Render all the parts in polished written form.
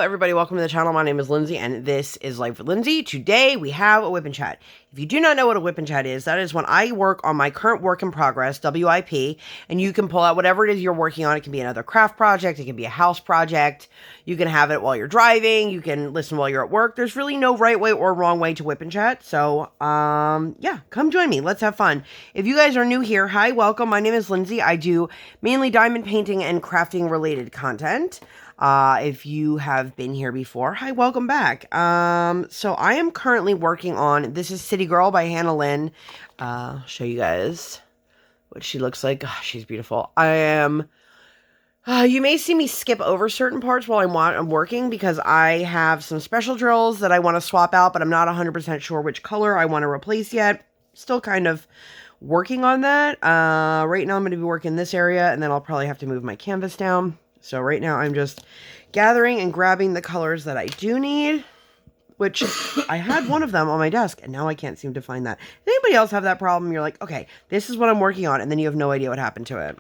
everybody, welcome to the channel. My name is Lindsay and this is Life.W.Lindsay. Today we have a WIP Chat. If you do not know what a WIP Chat is, that is when I work on my current work in progress, WIP, and you can pull out whatever it is you're working on. It can be another craft project, it can be a house project, you can have it while you're driving, you can listen while you're at work. There's really no right way or wrong way to WIP Chat, so yeah, come join me, let's have fun. If you guys are new here, hi, welcome, my name is Lindsay. I do mainly diamond painting and crafting related content. If you have been here before, hi, welcome back. So I am currently working on, this is City Girl by Lynn. I'll show you guys what she looks like. Oh, she's beautiful. You may see me skip over certain parts while I'm working because I have some special drills that I want to swap out, but I'm not 100% sure which color I want to replace yet. Still kind of working on that. Right now I'm going to be working this area, and then I'll probably have to move my canvas down. So right now I'm just gathering and grabbing the colors that I do need, which I had one of them on my desk and now I can't seem to find that. Does anybody else have that problem? You're like, okay, this is what I'm working on, and then you have no idea what happened to it.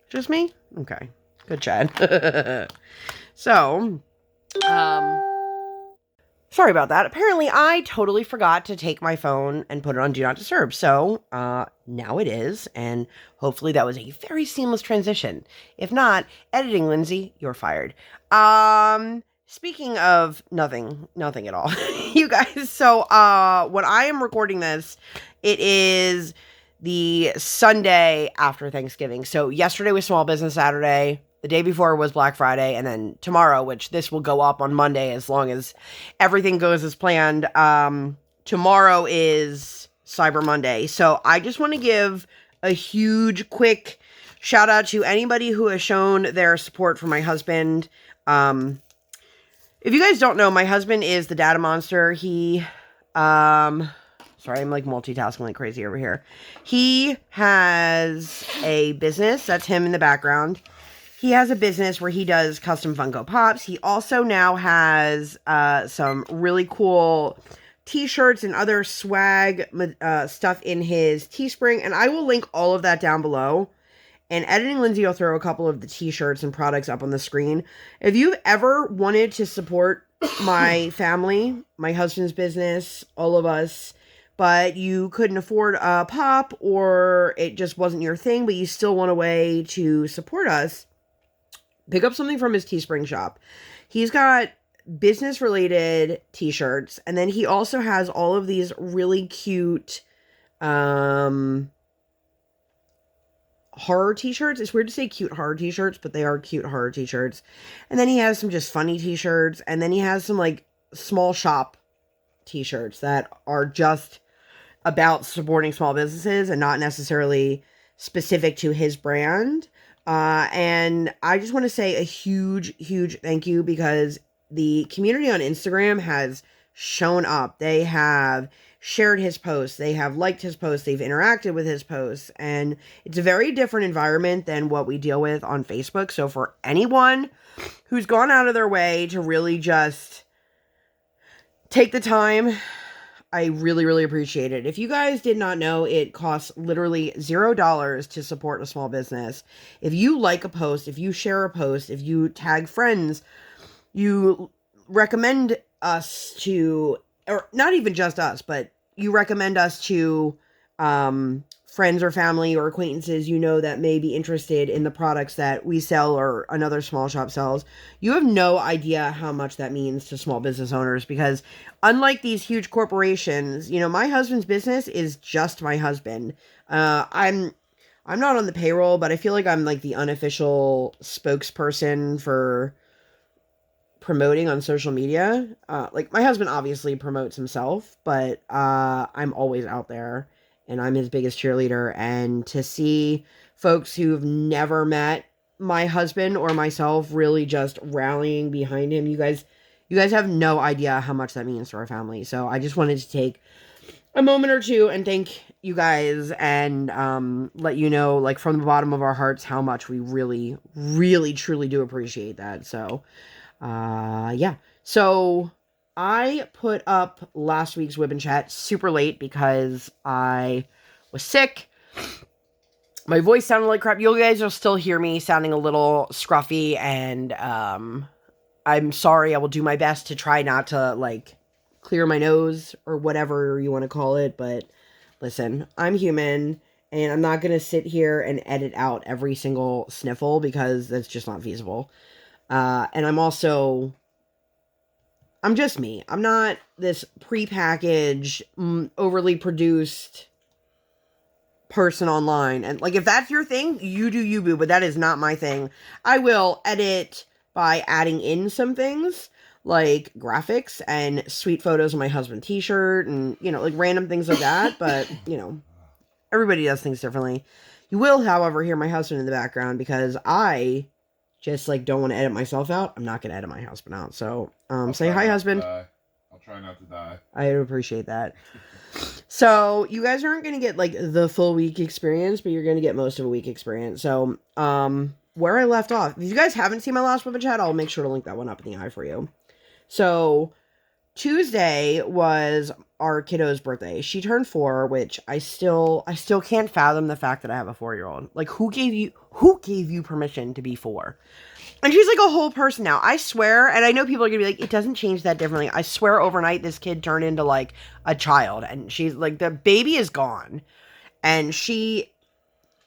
Just me? Okay. Good chat. So, sorry about that. Apparently, I totally forgot to take my phone and put it on Do Not Disturb. So, now it is, and hopefully that was a very seamless transition. If not, editing Lindsay, you're fired. Speaking of nothing at all, you guys, so, when I am recording this, it is the Sunday after Thanksgiving. So, yesterday was Small Business Saturday. The day before was Black Friday, and then tomorrow, which this will go up on Monday as long as everything goes as planned, tomorrow is Cyber Monday. So I just want to give a huge, quick shout out to anybody who has shown their support for my husband. If you guys don't know, my husband is the DaddaMonster. He, sorry, I'm like multitasking like crazy over here. He has a business. That's him in the background. He has a business where he does custom Funko Pops. He also now has some really cool t-shirts and other swag stuff in his Teespring. And I will link all of that down below. And Editing Lindsay will throw a couple of the t-shirts and products up on the screen. If you've ever wanted to support my family, my husband's business, all of us, but you couldn't afford a pop or it just wasn't your thing, but you still want a way to support us, pick up something from his Teespring shop. He's got business-related t-shirts, and then he also has all of these really cute horror t-shirts. It's weird to say cute horror t-shirts, but they are cute horror t-shirts. And then he has some just funny t-shirts, and then he has some like small shop t-shirts that are just about supporting small businesses and not necessarily specific to his brand. And I just want to say a huge, huge thank you because the community on Instagram has shown up. They have shared his posts. They have liked his posts. They've interacted with his posts. And it's a very different environment than what we deal with on Facebook. So for anyone who's gone out of their way to really just take the time, I really, really appreciate it. If you guys did not know, it costs literally $0 to support a small business. If you like a post, if you share a post, if you tag friends, you recommend us to, or not even just us, but you recommend us to friends or family or acquaintances you know that may be interested in the products that we sell or another small shop sells. You have no idea how much that means to small business owners because unlike these huge corporations, you know, my husband's business is just my husband. I'm not on the payroll, but I feel like I'm like the unofficial spokesperson for promoting on social media. Like my husband obviously promotes himself, but I'm always out there. And I'm his biggest cheerleader. And to see folks who've never met my husband or myself really just rallying behind him, you guys have no idea how much that means to our family. So I just wanted to take a moment or two and thank you guys and let you know, like from the bottom of our hearts, how much we really, really, truly do appreciate that. So, yeah. So I put up last week's WIP Chat super late because I was sick. My voice sounded like crap. You guys will still hear me sounding a little scruffy and I'm sorry. I will do my best to try not to, like, clear my nose or whatever you want to call it. But listen, I'm human, and I'm not going to sit here and edit out every single sniffle because that's just not feasible. And I'm just me. I'm not this prepackaged, overly produced person online. And, like, if that's your thing, you do you, boo, but that is not my thing. I will edit by adding in some things, like graphics and sweet photos of my husband's t-shirt and, you know, like, random things like that. But, you know, everybody does things differently. You will, however, hear my husband in the background because I just, like, don't want to edit myself out. I'm not going to edit my husband out. So, say hi, husband. I'll try not to die. I appreciate that. So, you guys aren't going to get, like, the full week experience, but you're going to get most of a week experience. So, where I left off, if you guys haven't seen my last WIP Chat, I'll make sure to link that one up in the eye for you. So, Tuesday was our kiddo's birthday. She turned 4, which I still can't fathom the fact that I have a 4-year-old. Like, who gave you permission to be 4? And she's like a whole person now. I swear, and I know people are gonna be like, it doesn't change that differently. I swear overnight this kid turned into, like, a child. And she's like, the baby is gone. And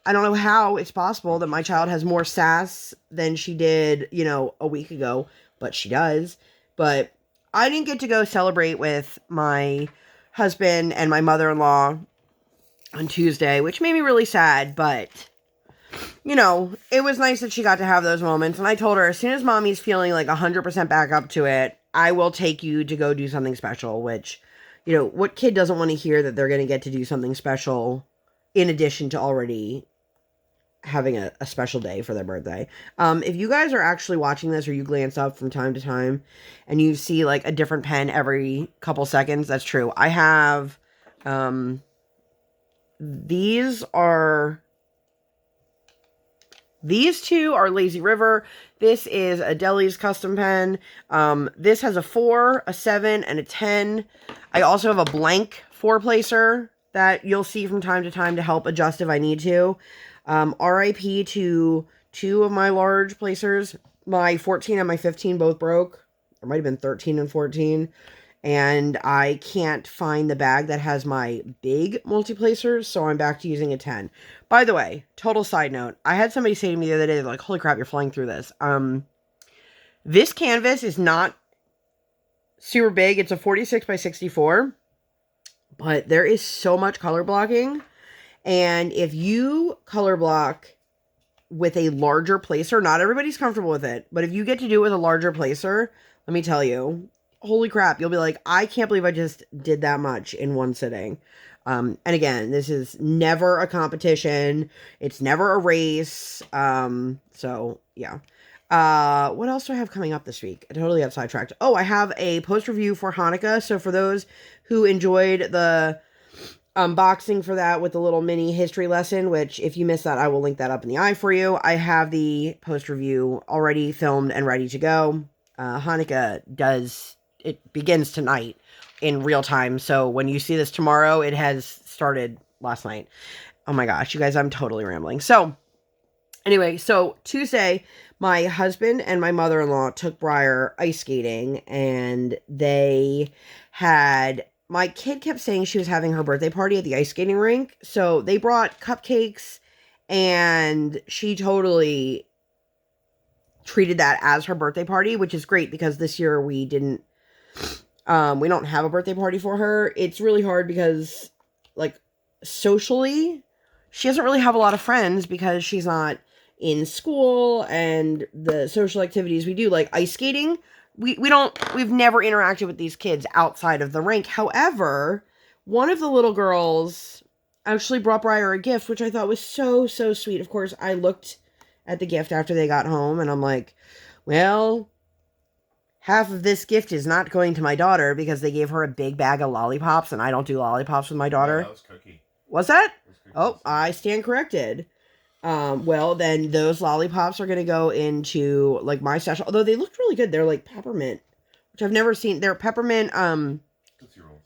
I don't know how it's possible that my child has more sass than she did, you know, a week ago. But she does. But I didn't get to go celebrate with my husband and my mother-in-law on Tuesday, which made me really sad, but, you know, it was nice that she got to have those moments. And I told her, as soon as mommy's feeling like 100% back up to it, I will take you to go do something special, which, you know, what kid doesn't want to hear that they're going to get to do something special in addition to already having a special day for their birthday. If you guys are actually watching this or you glance up from time to time and you see, like, a different pen every couple seconds, that's true. I have, these two are Lazy River. This is a Deli's custom pen. This has a 4, a 7, and a 10. I also have a blank 4-placer that you'll see from time to time to help adjust if I need to. RIP to 2 of my large placers. My 14 and my 15 both broke. There might have been 13 and 14. And I can't find the bag that has my big multi-placers, so I'm back to using a 10. By the way, total side note, I had somebody say to me the other day, like, holy crap, you're flying through this. This canvas is not super big. It's a 46 by 64. But there is so much color blocking. And if you color block with a larger placer, not everybody's comfortable with it, but if you get to do it with a larger placer, let me tell you, holy crap, you'll be like, I can't believe I just did that much in one sitting. And again, this is never a competition. It's never a race. So yeah. What else do I have coming up this week? I totally got sidetracked. Oh, I have a post review for Hanukkah. So for those who enjoyed the unboxing for that with the little mini history lesson, which if you missed that, I will link that up in the eye for you. I have the post review already filmed and ready to go. Hanukkah begins tonight in real time. So when you see this tomorrow, it has started last night. Oh my gosh, you guys, I'm totally rambling. So anyway, so Tuesday, my husband and my mother-in-law took Briar ice skating, and my kid kept saying she was having her birthday party at the ice skating rink. So they brought cupcakes, and she totally treated that as her birthday party, which is great because this year we don't have a birthday party for her. It's really hard because, like, socially, she doesn't really have a lot of friends because she's not in school, and the social activities we do, like ice skating, we've never interacted with these kids outside of the rink. However, one of the little girls actually brought Briar a gift, which I thought was so, so sweet. Of course, I looked at the gift after they got home, and I'm like, well, half of this gift is not going to my daughter because they gave her a big bag of lollipops, and I don't do lollipops with my daughter. Yeah, that was Cookie. Was that? Oh, I stand corrected. Well, then those lollipops are going to go into, like, my stash, although they looked really good. They're like peppermint, which I've never seen. They're peppermint,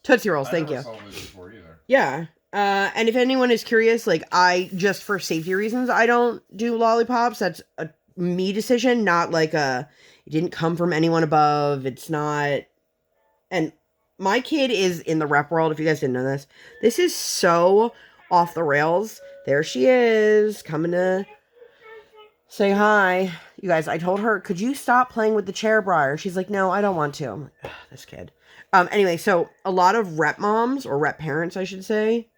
Tootsie Rolls, thank you. I never saw those before either. Yeah. And if anyone is curious, like, just for safety reasons, I don't do lollipops. That's a me decision, not like it didn't come from anyone above. It's not, and my kid is in the rep world. If you guys didn't know this, this is so off the rails. There she is, coming to say hi. You guys, I told her, could you stop playing with the chair, Briar? She's like, no, I don't want to. I'm like, this kid. Anyway, so a lot of rep moms, or rep parents, I should say,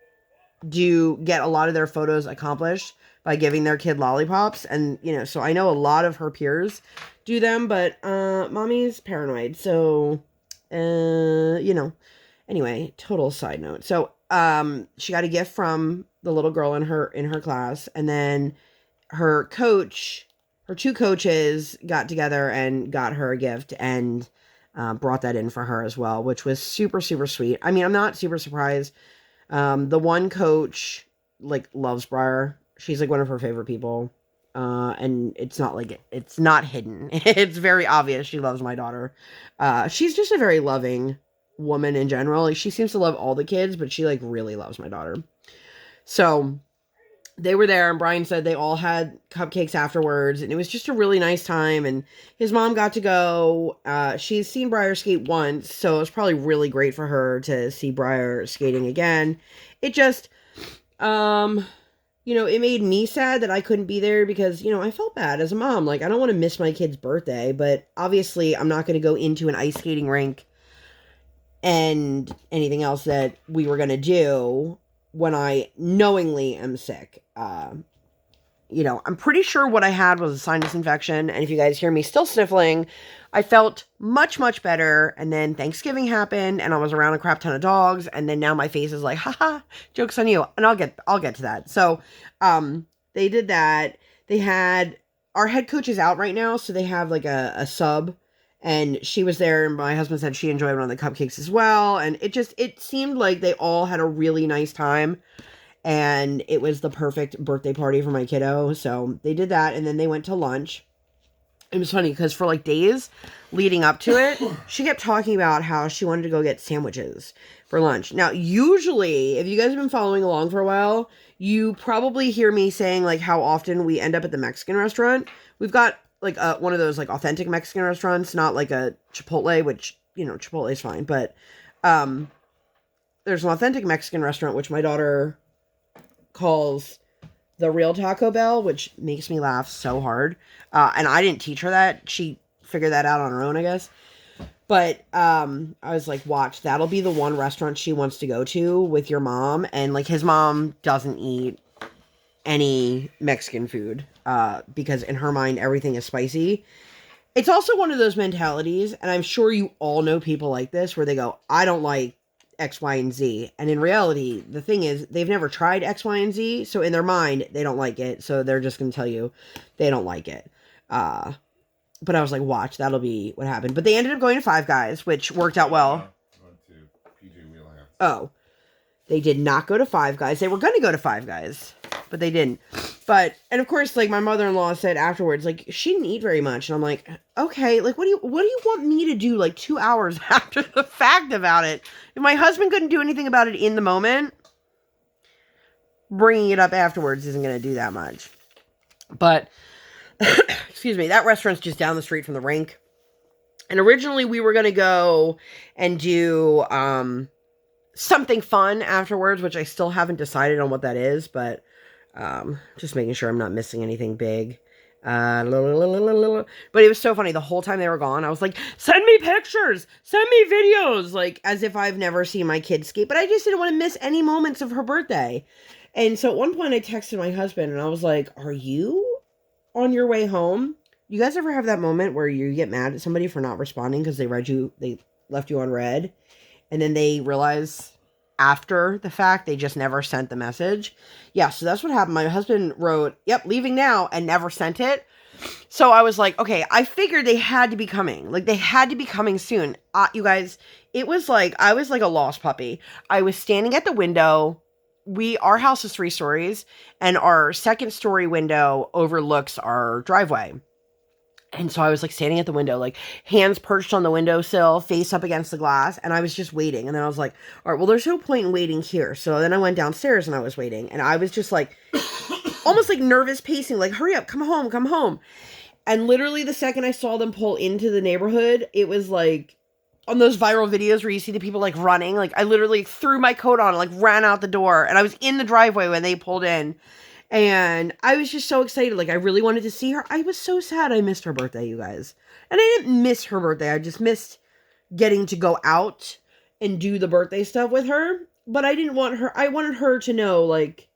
do get a lot of their photos accomplished by giving their kid lollipops. And, you know, so I know a lot of her peers do them, but mommy's paranoid. So, you know, anyway, total side note. So, she got a gift from the little girl in her class, and then her two coaches got together and got her a gift and brought that in for her as well, which was super, super sweet. I mean, I'm not super surprised. The one coach, like, loves Briar. She's, like, one of her favorite people. And it's not, like, it's not hidden. It's very obvious she loves my daughter. She's just a very loving woman in general. Like, she seems to love all the kids, but she, like, really loves my daughter. So they were there, and Brian said they all had cupcakes afterwards, and it was just a really nice time, and his mom got to go. She's seen Briar skate once, so it was probably really great for her to see Briar skating again. It just, you know, it made me sad that I couldn't be there because, you know, I felt bad as a mom. Like, I don't want to miss my kid's birthday, but obviously I'm not going to go into an ice skating rink and anything else that we were going to do when I knowingly am sick. You know, I'm pretty sure what I had was a sinus infection, and if you guys hear me still sniffling, I felt much, much better, and then Thanksgiving happened, and I was around a crap ton of dogs, and then now my face is like, haha, joke's on you, and I'll get to that. So, they did that. They had, our head coach is out right now, so they have, like, a sub, and she was there, and my husband said she enjoyed one of the cupcakes as well, and it seemed like they all had a really nice time. And it was the perfect birthday party for my kiddo. So they did that, and then they went to lunch. It was funny because for like days leading up to it, she kept talking about how she wanted to go get sandwiches for lunch. Now, usually, if you guys have been following along for a while, you probably hear me saying like how often we end up at the Mexican restaurant. We've got like one of those like authentic Mexican restaurants, not like a Chipotle, which, you know, Chipotle is fine. But there's an authentic Mexican restaurant, which my daughter calls the real Taco Bell, which makes me laugh so hard. And I didn't teach her that. She figured that out on her own, I guess. But I was like, watch, that'll be the one restaurant she wants to go to with your mom. And like his mom doesn't eat any Mexican food because in her mind, everything is spicy. It's also one of those mentalities, and I'm sure you all know people like this, where they go, I don't like X, Y, and Z. And in reality, the thing is, they've never tried X, Y, and Z, so in their mind, they don't like it, so they're just going to tell you they don't like it. But I was like, watch, that'll be what happened. But they ended up going to Five Guys, which worked out well. Went to PJ Wheelhouse. Oh. They did not go to Five Guys. They were going to go to Five Guys, but they didn't. But, and of course, like, my mother-in-law said afterwards, like, she didn't eat very much. And I'm like, okay, like, what do you want me to do, like, 2 hours after the fact about it? If my husband couldn't do anything about it in the moment, bringing it up afterwards isn't going to do that much. But, excuse me, that restaurant's just down the street from the rink. And originally we were going to go and do, something fun afterwards, which I still haven't decided on what that is, but just making sure I'm not missing anything big. But it was so funny. The whole time they were gone, I was like, send me pictures, send me videos, like as if I've never seen my kid skate. But I just didn't want to miss any moments of her birthday. And so at one point I texted my husband and I was like, are you on your way home? You guys ever have that moment where you get mad at somebody for not responding because they left you on read? And then they realize after the fact, they just never sent the message. Yeah, so that's what happened. My husband wrote, yep, leaving now, and never sent it. So I was like, okay, I figured they had to be coming. Like, they had to be coming soon. You guys, it was like, I was like a lost puppy. I was standing at the window. Our house is 3 stories, and our second story window overlooks our driveway. And so I was like standing at the window, like hands perched on the windowsill, face up against the glass. And I was just waiting. And then I was like, all right, well, there's no point in waiting here. So then I went downstairs and I was waiting. And I was just like, almost like nervous pacing, like, hurry up, come home, come home. And literally the second I saw them pull into the neighborhood, it was like on those viral videos where you see the people like running. Like I literally threw my coat on and like ran out the door, and I was in the driveway when they pulled in. And I was just so excited. Like I really wanted to see her. I was so sad I missed her birthday, you guys. And I didn't miss her birthday. I just missed getting to go out and do the birthday stuff with her. But I didn't want her. I wanted her to know like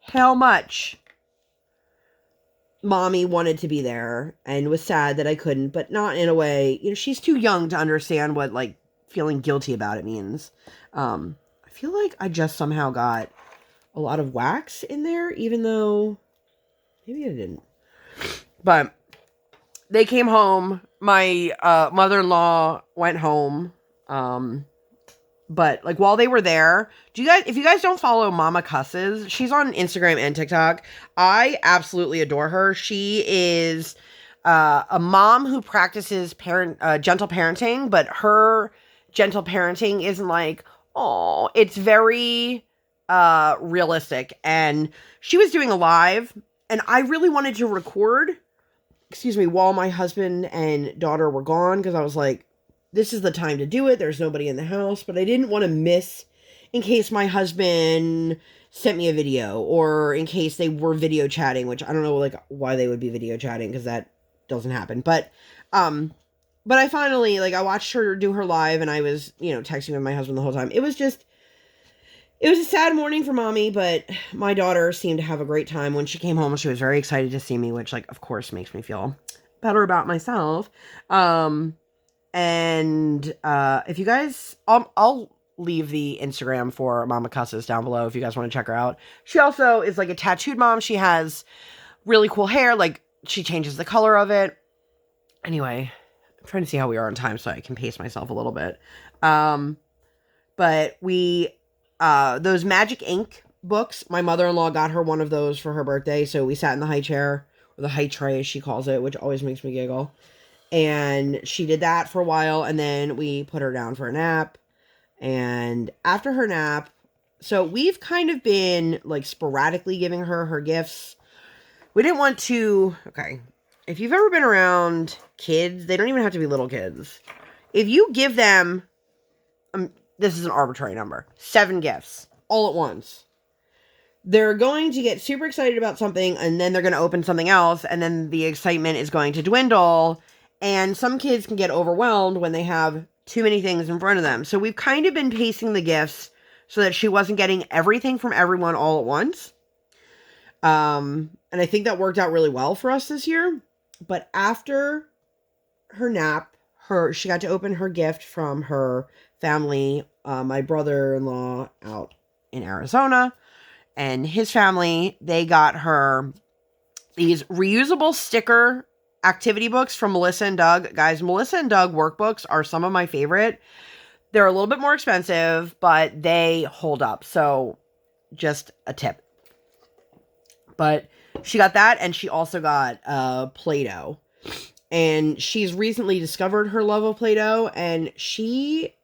how much mommy wanted to be there and was sad that I couldn't, but not in a way, you know, she's too young to understand what like feeling guilty about it means. I feel like I just somehow got a lot of wax in there, even though maybe I didn't. But they came home. My mother-in-law went home. But like while they were there, if you guys don't follow mommacusses, she's on Instagram and TikTok. I absolutely adore her. She is a mom who practices gentle parenting, but her gentle parenting isn't like, oh, it's very realistic. And she was doing a live, and I really wanted to record, while my husband and daughter were gone, because I was like, this is the time to do it. There's nobody in the house, but I didn't want to miss in case my husband sent me a video or in case they were video chatting, which I don't know like why they would be video chatting because that doesn't happen. But I finally, like, I watched her do her live and I was, texting with my husband the whole time. It was a sad morning for mommy, but my daughter seemed to have a great time. When she came home, she was very excited to see me, which, like, of course makes me feel better about myself. And if you guys, I'll leave the Instagram for mommacusses down below if you guys want to check her out. She also is like a tattooed mom. She has really cool hair. Like, she changes the color of it. Anyway, I'm trying to see how we are on time so I can pace myself a little bit. But those magic ink books, my mother-in-law got her one of those for her birthday. So we sat in the high chair, or the high tray as she calls it, which always makes me giggle. And she did that for a while, and then we put her down for a nap. And after her nap, so we've kind of been like sporadically giving her gifts. We didn't want to, okay, if you've ever been around kids, they don't even have to be little kids. If you give them, this is an arbitrary number, 7 gifts all at once, they're going to get super excited about something, and then they're going to open something else, and then the excitement is going to dwindle. And some kids can get overwhelmed when they have too many things in front of them. So we've kind of been pacing the gifts so that she wasn't getting everything from everyone all at once. And I think that worked out really well for us this year. But after her nap, she got to open her gift from her family, my brother-in-law out in Arizona, and his family. They got her these reusable sticker activity books from Melissa and Doug. Guys, Melissa and Doug workbooks are some of my favorite. They're a little bit more expensive, but they hold up. So just a tip. But she got that, and she also got Play-Doh. And she's recently discovered her love of Play-Doh, and she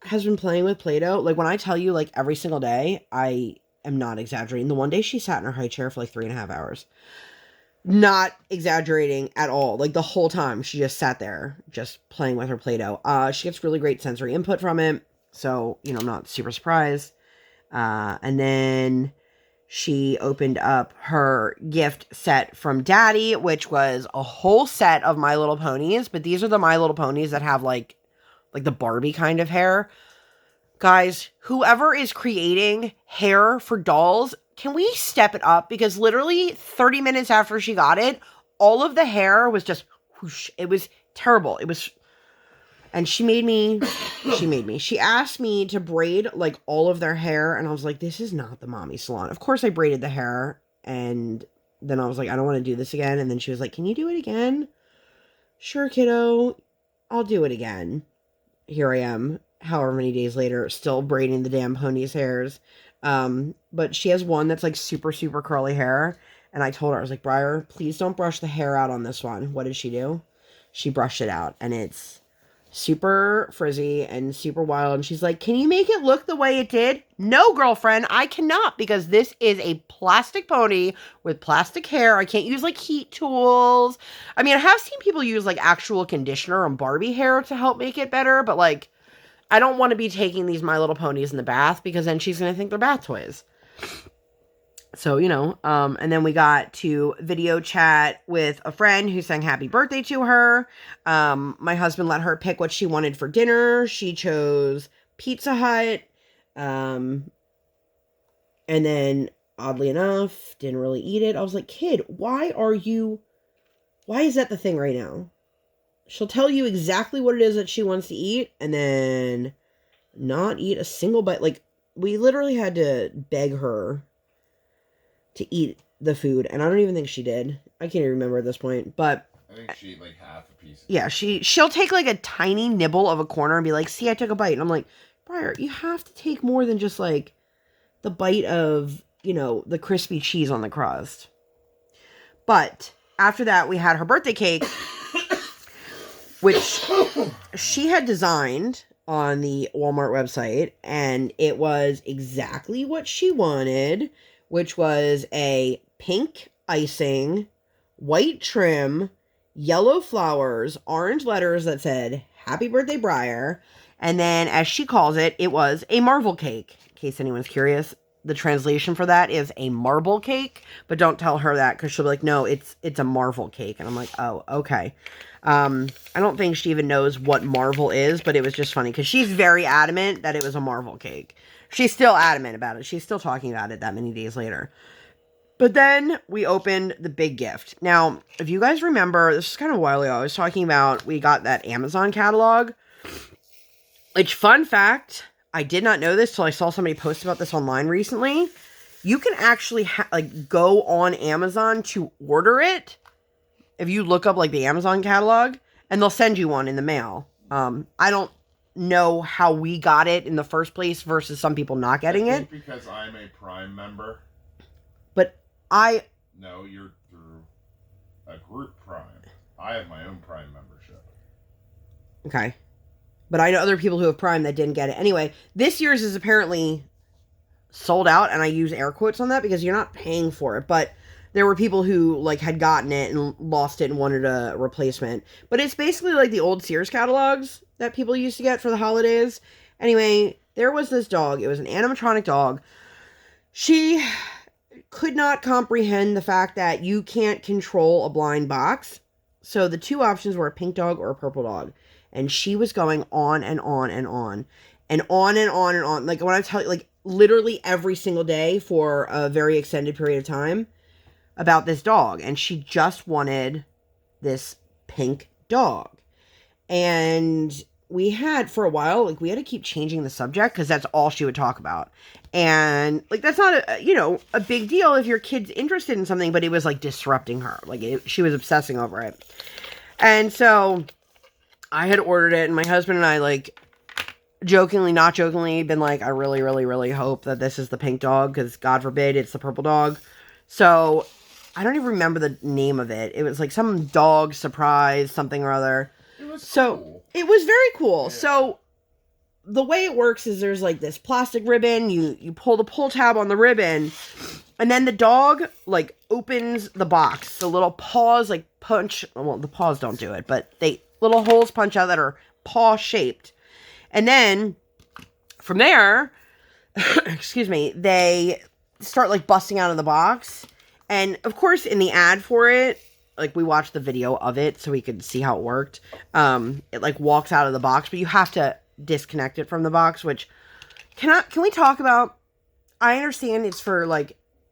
has been playing with Play-Doh. Like, when I tell you, like, every single day, I am not exaggerating. The one day she sat in her high chair for like 3.5 hours. Not exaggerating at all. Like, the whole time she just sat there just playing with her Play-Doh. She gets really great sensory input from it. So, I'm not super surprised. And then she opened up her gift set from Daddy, which was a whole set of My Little Ponies. But these are the My Little Ponies that have like the Barbie kind of hair. Guys, whoever is creating hair for dolls, can we step it up? Because literally 30 minutes after she got it, all of the hair was just whoosh. It was terrible. And she asked me to braid like all of their hair. And I was like, this is not the mommy salon. Of course I braided the hair. And then I was like, I don't want to do this again. And then she was like, can you do it again? Sure, kiddo. I'll do it again. Here I am, however many days later, still braiding the damn pony's hairs. But she has one that's like super, super curly hair. And I told her, I was like, Briar, please don't brush the hair out on this one. What did she do? She brushed it out, and it's super frizzy and super wild. And she's like, can you make it look the way it did? No, girlfriend, I cannot, because this is a plastic pony with plastic hair. I can't use like heat tools. I mean, I have seen people use like actual conditioner on Barbie hair to help make it better, but like, I don't want to be taking these My Little Ponies in the bath, because then she's going to think they're bath toys. So, and then we got to video chat with a friend who sang happy birthday to her. My husband let her pick what she wanted for dinner. She chose Pizza Hut. And then, oddly enough, didn't really eat it. I was like, kid, why is that the thing right now? She'll tell you exactly what it is that she wants to eat, and then not eat a single bite. Like, we literally had to beg her to eat the food, and I don't even think she did. I can't even remember at this point, but I think she ate like half a piece. Yeah, she'll take like a tiny nibble of a corner and be like, see, I took a bite. And I'm like, Briar, you have to take more than just like the bite of, the crispy cheese on the crust. But after that, we had her birthday cake, which she had designed on the Walmart website, and it was exactly what she wanted, which was a pink icing, white trim, yellow flowers, orange letters that said, Happy Birthday, Briar. And then, as she calls it, it was a marble cake. In case anyone's curious, the translation for that is a marble cake. But don't tell her that, because she'll be like, no, it's a marvel cake. And I'm like, oh, okay. I don't think she even knows what Marvel is, but it was just funny, because she's very adamant that it was a Marvel cake. She's still adamant about it. She's still talking about it that many days later. But then we opened the big gift. Now, if you guys remember, this is kind of a while ago, I was talking about we got that Amazon catalog. Which, fun fact, I did not know this till I saw somebody post about this online recently. You can actually go on Amazon to order it. If you look up like the Amazon catalog, and they'll send you one in the mail. I don't know how we got it in the first place versus some people not getting it. Because I'm a Prime member. But No, you're through a group Prime. I have my own Prime membership. Okay. But I know other people who have Prime that didn't get it. Anyway, this year's is apparently sold out, and I use air quotes on that because you're not paying for it. But there were people who had gotten it and lost it and wanted a replacement. But it's basically like the old Sears catalogs that people used to get for the holidays. Anyway, there was this dog. It was an animatronic dog. She could not comprehend the fact that you can't control a blind box. So the two options were a pink dog or a purple dog. And she was going on and on and on. And on and on and on. Like, when I tell you, literally every single day for a very extended period of time about this dog. And she just wanted this pink dog. And we had, for a while, we had to keep changing the subject because that's all she would talk about. And, that's not a big deal if your kid's interested in something, but it was, disrupting her. She was obsessing over it. And so I had ordered it, and my husband and I, jokingly, not jokingly, been I really, really, really hope that this is the pink dog, because God forbid it's the purple dog. So I don't even remember the name of it. It was some dog surprise, something or other. It was so cool. It was very cool. Yeah. So the way it works is there's this plastic ribbon. You pull the pull tab on the ribbon, and then the dog opens the box. The little paws punch. Well, the paws don't do it, but little holes punch out that are paw shaped. And then from there, excuse me, they start busting out of the box. And of course, in the ad for it, we watched the video of it so we could see how it worked. It walks out of the box, but you have to disconnect it from the box, which can we talk about? I understand it's for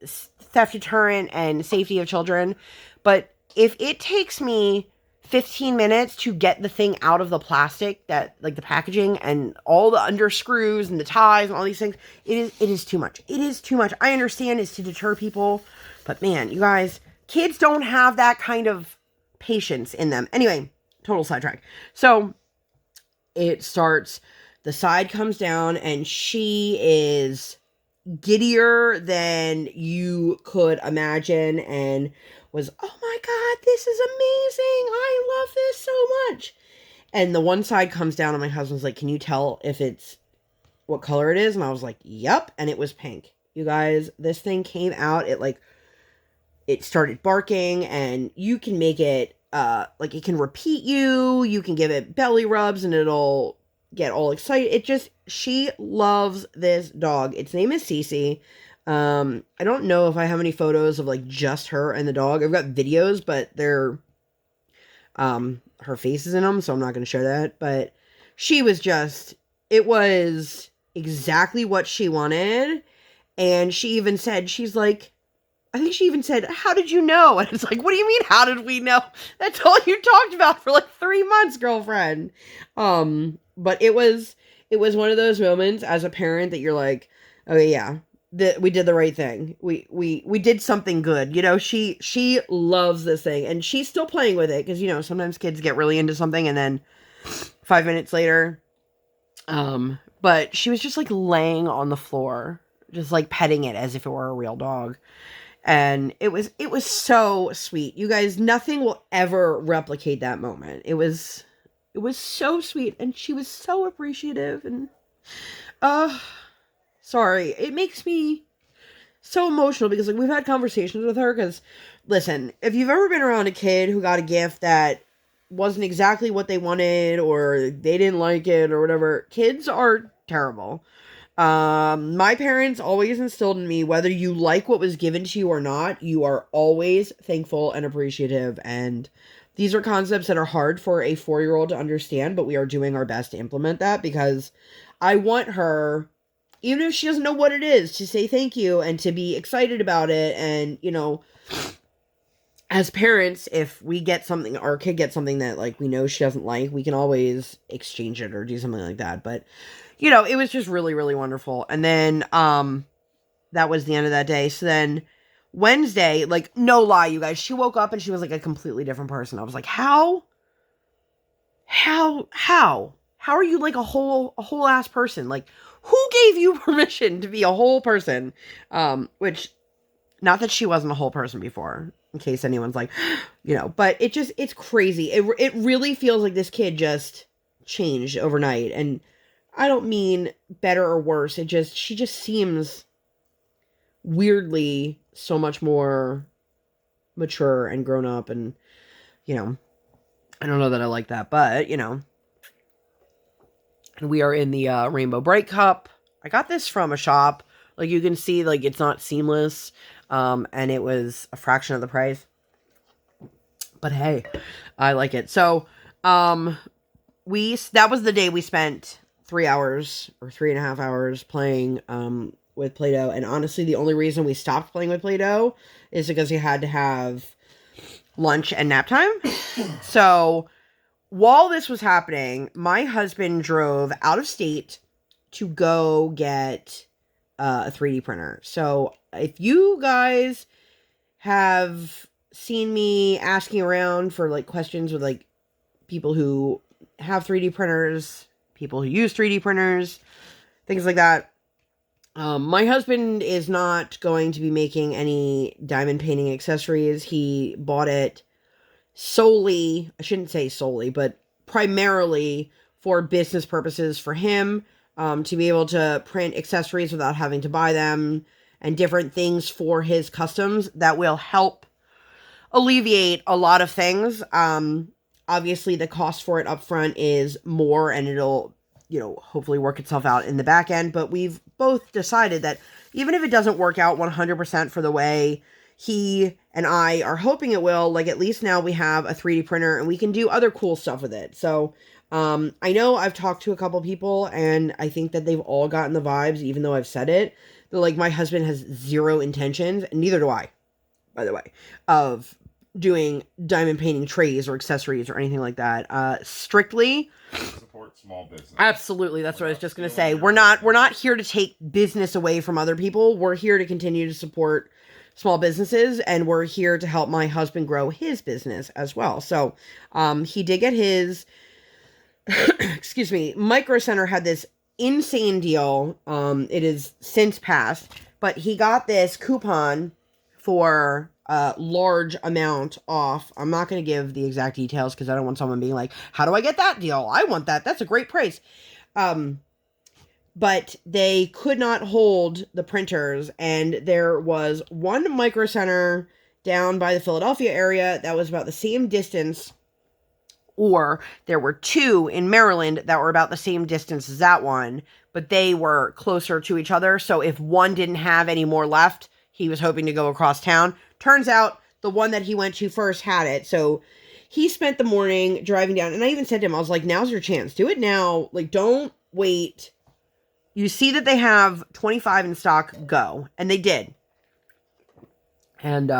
theft deterrent and safety of children, but if it takes me 15 minutes to get the thing out of the plastic, that the packaging and all the underscrews and the ties and all these things, it is too much. It is too much. I understand it's to deter people, but man, you guys, kids don't have that kind of patience in them. Anyway, total sidetrack. So it starts, the side comes down, and she is giddier than you could imagine, and was, oh my God, this is amazing. I love this so much. And the one side comes down and my husband's like, can you tell if it's what color it is? And I was like, yep. And it was pink. You guys, this thing came out. It started barking, and you can make it, like, it can repeat you. You can give it belly rubs and it'll get all excited. She loves this dog. Its name is Cece. I don't know if I have any photos of like just her and the dog. I've got videos, but they're, her face is in them, so I'm not going to show that. But it was exactly what she wanted. And she even said, I think she even said, how did you know? And it's like, what do you mean, how did we know? That's all you talked about for like 3 months, girlfriend. But it was one of those moments as a parent that you're like, oh yeah, we did the right thing. We did something good. You know, she loves this thing, and she's still playing with it because, you know, sometimes kids get really into something and then 5 minutes later, but she was just like laying on the floor, just like petting it as if it were a real dog. And it was so sweet. You guys, nothing will ever replicate that moment. It was so sweet, and she was so appreciative, and sorry, it makes me so emotional because like we've had conversations with her because listen, if you've ever been around a kid who got a gift that wasn't exactly what they wanted or they didn't like it or whatever, kids are terrible. My parents always instilled in me, whether you like what was given to you or not, you are always thankful and appreciative. And these are concepts that are hard for a 4-year-old to understand, but we are doing our best to implement that because I want her, even if she doesn't know what it is, to say thank you and to be excited about it. And, you know, as parents, if we get something, our kid gets something that like we know she doesn't like, we can always exchange it or do something like that. But you know, it was just really, really wonderful. And then, that was the end of that day. So then Wednesday, like, no lie, you guys, she woke up and she was like a completely different person. I was like, how are you like a whole ass person? Like, who gave you permission to be a whole person? Which, not that she wasn't a whole person before, in case anyone's like, you know, but it's crazy. It really feels like this kid just changed overnight. And I don't mean better or worse. She just seems weirdly so much more mature and grown up, and, you know, I don't know that I like that, but, you know, we are in the Rainbow Bright Cup. I got this from a shop. Like, you can see, like, it's not seamless, and it was a fraction of the price. But hey, I like it. So, that was the day we spent 3 hours or 3.5 hours playing with Play-Doh. And honestly, the only reason we stopped playing with Play-Doh is because we had to have lunch and nap time. So while this was happening, my husband drove out of state to go get a 3D printer. So if you guys have seen me asking around for like questions with like people who have 3D printers, people who use 3D printers, things like that. My husband is not going to be making any diamond painting accessories. He bought it solely, I shouldn't say solely, but primarily for business purposes for him, to be able to print accessories without having to buy them and different things for his customs that will help alleviate a lot of things. Obviously the cost for it up front is more, and it'll, you know, hopefully work itself out in the back end. But we've both decided that even if it doesn't work out 100% for the way he and I are hoping it will, like, at least now we have a 3D printer and we can do other cool stuff with it. So, I know I've talked to a couple people and I think that they've all gotten the vibes, even though I've said it. They're like, my husband has zero intentions, and neither do I, by the way, of doing diamond painting trays or accessories or anything like that. Strictly support small business. Absolutely, that's what I was just going to say. We're not here to take business away from other people. We're here to continue to support small businesses, and we're here to help my husband grow his business as well. So, he did get his excuse me, Micro Center had this insane deal. It is since passed, but he got this coupon for a large amount off. I'm not going to give the exact details because I don't want someone being like, how do I get that deal? I want that. That's a great price. But they could not hold the printers, and there was one Micro Center down by the Philadelphia area that was about the same distance, or there were two in Maryland that were about the same distance as that one, but they were closer to each other. So if one didn't have any more left, he was hoping to go across town. Turns out the one that he went to first had it. So he spent the morning driving down, and I even said to him, I was like, now's your chance. Do it now. Like, don't wait. You see that they have 25 in stock, go. And they did. And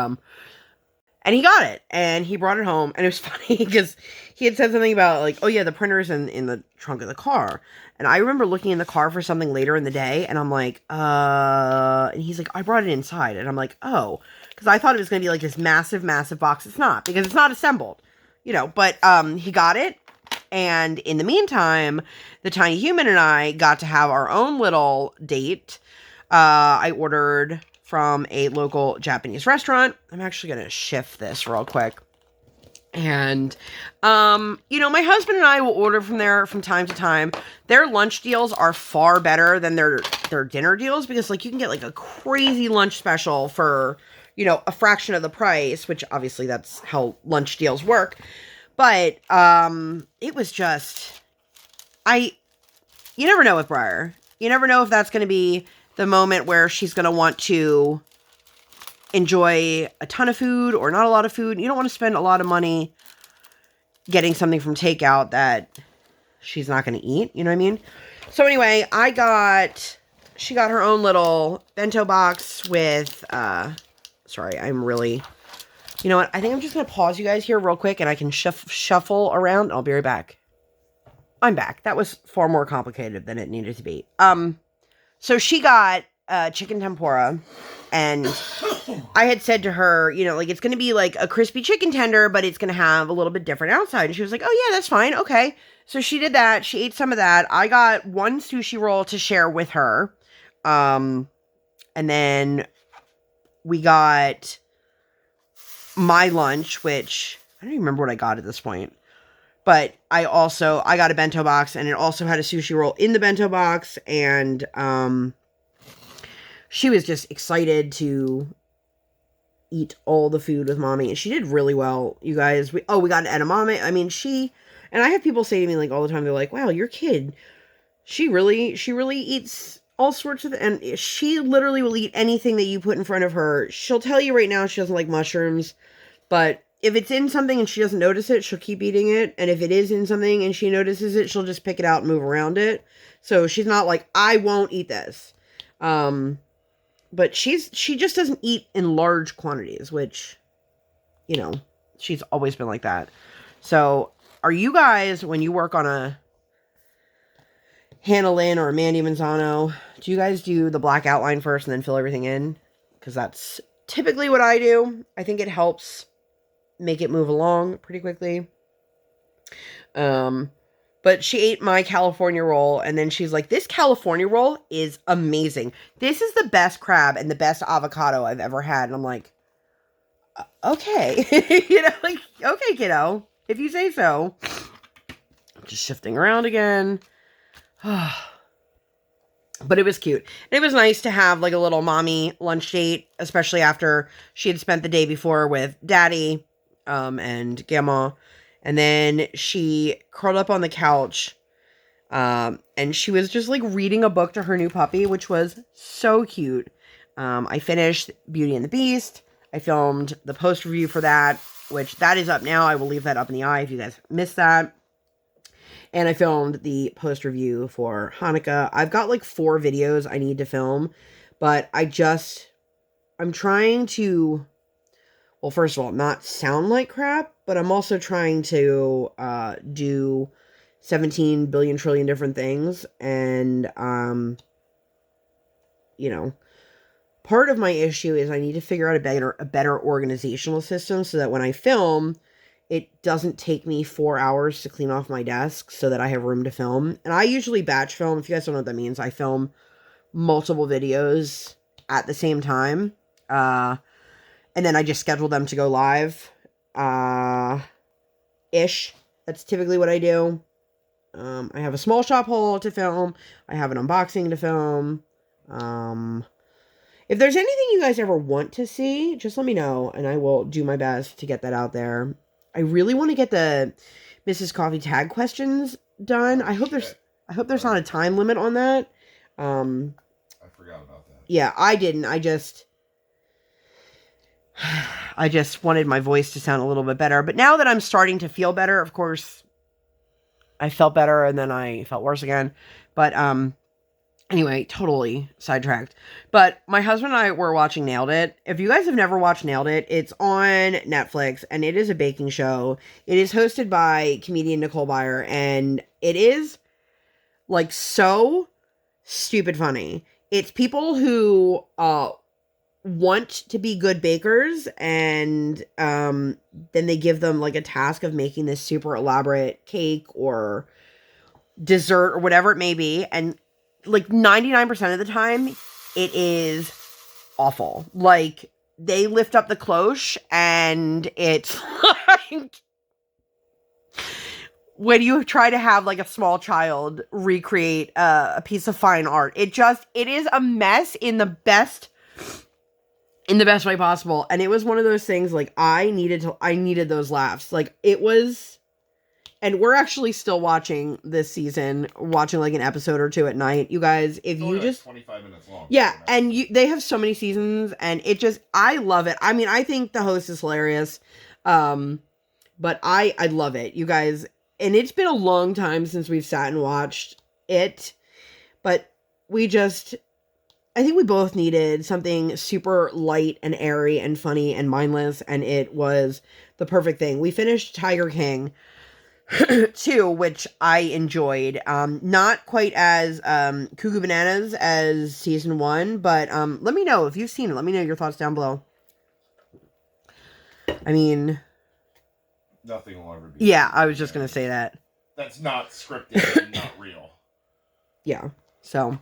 he got it, and he brought it home, and it was funny because he had said something about, like, oh yeah, the printer's in the trunk of the car. And I remember looking in the car for something later in the day, and I'm like, and he's like, I brought it inside. And I'm like, oh, because I thought it was going to be like this massive, massive box. It's not, because it's not assembled, you know, but he got it. And in the meantime, the tiny human and I got to have our own little date. I ordered from a local Japanese restaurant. I'm actually going to shift this real quick. And, you know, my husband and I will order from there from time to time. Their lunch deals are far better than their dinner deals, because, like, you can get, like, a crazy lunch special for, you know, a fraction of the price, which obviously that's how lunch deals work. But, it was just, you never know with Briar. You never know if that's going to be the moment where she's going to want to enjoy a ton of food or not a lot of food. You don't want to spend a lot of money getting something from takeout that she's not going to eat. You know what I mean? So anyway, she got her own little bento box with, sorry, you know what? I think I'm just going to pause you guys here real quick, and I can shuffle around. I'll be right back. I'm back. That was far more complicated than it needed to be. So she got chicken tempura, and I had said to her, you know, like, it's going to be like a crispy chicken tender, but it's going to have a little bit different outside. And she was like, oh yeah, that's fine. Okay. So she did that. She ate some of that. I got one sushi roll to share with her. And then we got my lunch, which I don't even remember what I got at this point. But I got a bento box, and it also had a sushi roll in the bento box. And she was just excited to eat all the food with mommy. And she did really well, you guys. We got an edamame. I mean, and I have people say to me, like, all the time, they're like, wow, your kid, she really eats all sorts of, and she literally will eat anything that you put in front of her. She'll tell you right now she doesn't like mushrooms, but if it's in something and she doesn't notice it, she'll keep eating it. And if it is in something and she notices it, she'll just pick it out and move around it. So she's not like, I won't eat this. But she just doesn't eat in large quantities, which, you know, she's always been like that. So are you guys, when you work on a Hannah Lynn or a Mandy Manzano, do you guys do the black outline first and then fill everything in? Because that's typically what I do. I think it helps make it move along pretty quickly. But she ate my California roll, and then she's like, this California roll is amazing. This is the best crab and the best avocado I've ever had. And I'm like, okay. You know, like, okay, kiddo, if you say so. Just shifting around again. But it was cute. And it was nice to have, like, a little mommy lunch date, especially after she had spent the day before with Daddy and Grandma. And then she curled up on the couch, and she was just, like, reading a book to her new puppy, which was so cute. I finished Beauty and the Beast. I filmed the post review for that, which that is up now. I will leave that up in the eye if you guys missed that. And I filmed the post review for Hanukkah. I've got, like, 4 videos I need to film, but I'm trying to, well, first of all, not sound like crap, but I'm also trying to do 17 billion trillion different things. And, you know, part of my issue is I need to figure out a better organizational system so that when I film, it doesn't take me 4 hours to clean off my desk so that I have room to film. And I usually batch film. If you guys don't know what that means, I film multiple videos at the same time. And then I just schedule them to go live. Ish. That's typically what I do. I have a small shop haul to film. I have an unboxing to film. If there's anything you guys ever want to see, just let me know, and I will do my best to get that out there. I really want to get the Mrs. Coffee tag questions done. I hope there's not a time limit on that. I forgot about that. Yeah, I didn't. I just wanted my voice to sound a little bit better. But now that I'm starting to feel better, of course, I felt better and then I felt worse again. But anyway, totally sidetracked. But my husband and I were watching Nailed It. If you guys have never watched Nailed It, it's on Netflix and it is a baking show. It is hosted by comedian Nicole Byer and it is like so stupid funny. It's people who want to be good bakers and then they give them like a task of making this super elaborate cake or dessert or whatever it may be, and like 99% of the time it is awful. Like they lift up the cloche and it's like when you try to have like a small child recreate a piece of fine art, it is a mess in the best way possible. And it was one of those things like I needed those laughs. Like it was, and we're actually still watching this season, watching like an episode or two at night. You guys, if you just 25 minutes long. Yeah, and they have so many seasons and I love it. I mean, I think the host is hilarious. But I love it. You guys, and it's been a long time since we've sat and watched it, but I think we both needed something super light and airy and funny and mindless, and it was the perfect thing. We finished Tiger King 2, which I enjoyed. Not quite as cuckoo bananas as season 1, but let me know if you've seen it. Let me know your thoughts down below. I mean, nothing will ever be. Yeah, I was just gonna say that. That's not scripted and not real. Yeah. So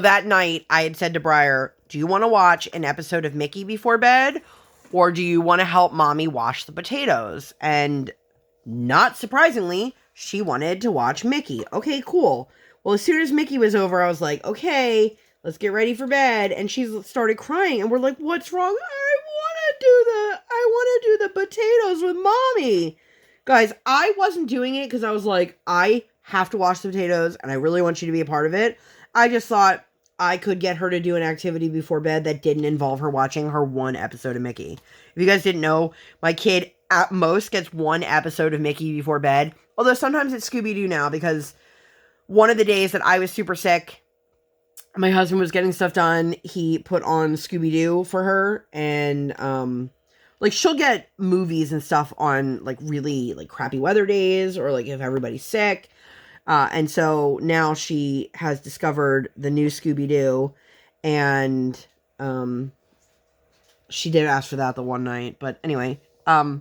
that night, I had said to Briar, do you want to watch an episode of Mickey before bed? Or do you want to help mommy wash the potatoes? And not surprisingly, she wanted to watch Mickey. Okay, cool. Well, as soon as Mickey was over, I was like, okay, let's get ready for bed. And she started crying. And we're like, what's wrong? I want to do the potatoes with mommy. Guys, I wasn't doing it because I was like, I have to wash the potatoes. And I really want you to be a part of it. I just thought I could get her to do an activity before bed that didn't involve her watching her one episode of Mickey. If you guys didn't know, my kid at most gets one episode of Mickey before bed. Although sometimes it's Scooby-Doo now because one of the days that I was super sick, my husband was getting stuff done. He put on Scooby-Doo for her and like she'll get movies and stuff on like really like crappy weather days or like if everybody's sick. And so now she has discovered the new Scooby-Doo and, she did ask for that the one night, but anyway, so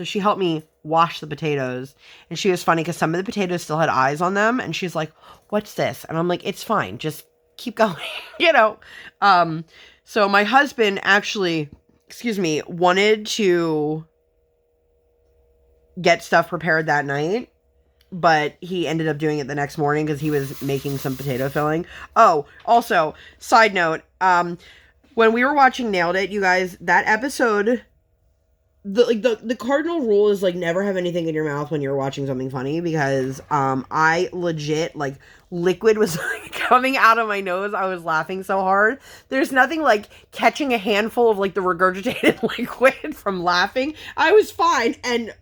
she helped me wash the potatoes and she was funny because some of the potatoes still had eyes on them and she's like, what's this? And I'm like, it's fine. Just keep going, you know? So my husband actually, wanted to get stuff prepared that night. But he ended up doing it the next morning because he was making some potato filling. Oh, also, side note, when we were watching Nailed It, you guys, that episode, the cardinal rule is like never have anything in your mouth when you're watching something funny because I legit like liquid was like coming out of my nose. I was laughing so hard. There's nothing like catching a handful of like the regurgitated liquid from laughing. I was fine,